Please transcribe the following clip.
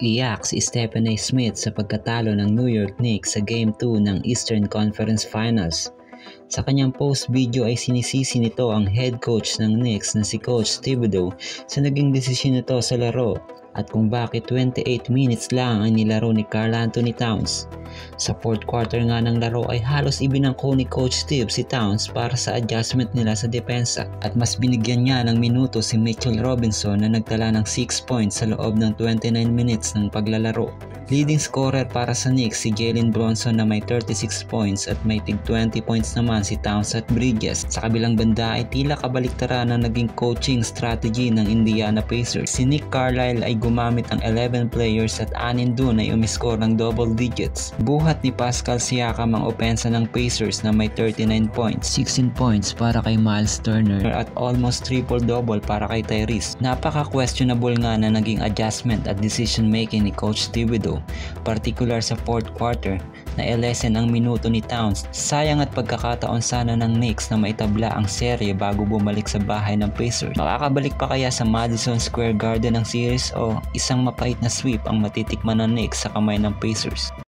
Iyak si Stephen A. Smith sa pagkatalo ng New York Knicks sa Game 2 ng Eastern Conference Finals. Sa kanyang post-video ay sinisisi nito ang head coach ng Knicks na si Coach Thibodeau sa naging desisyon nito sa laro at kung bakit 28 minutes lang ang nilaro ni Karl Anthony Towns. Sa fourth quarter nga ng laro ay halos ibinangko ni Coach Steve si Towns para sa adjustment nila sa depensa at mas binigyan niya ng minuto si Mitchell Robinson na nagtala ng 6 points sa loob ng 29 minutes ng paglalaro. Leading scorer para sa Knicks si Jalen Brunson na may 36 points at may tig 20 points naman si Towns at Bridges. Sa kabilang banda ay tila kabaliktaran na naging coaching strategy ng Indiana Pacers. Si Nick Carlisle ay gumamit ng 11 players at 6 dun ay umiscore ng double digits. Buhat ni Pascal Siakam ang opensa ng Pacers na may 39 points, 16 points para kay Miles Turner at almost triple-double para kay Tyrese. Napaka-questionable nga na naging adjustment at decision making ni Coach Thibodeau, particular sa fourth quarter na elesen ang minuto ni Towns. Sayang at pagkakataon sana ng Knicks na maitabla ang serye bago bumalik sa bahay ng Pacers. Makakabalik pa kaya sa Madison Square Garden ang series o isang mapait na sweep ang matitikman ng Knicks sa kamay ng Pacers?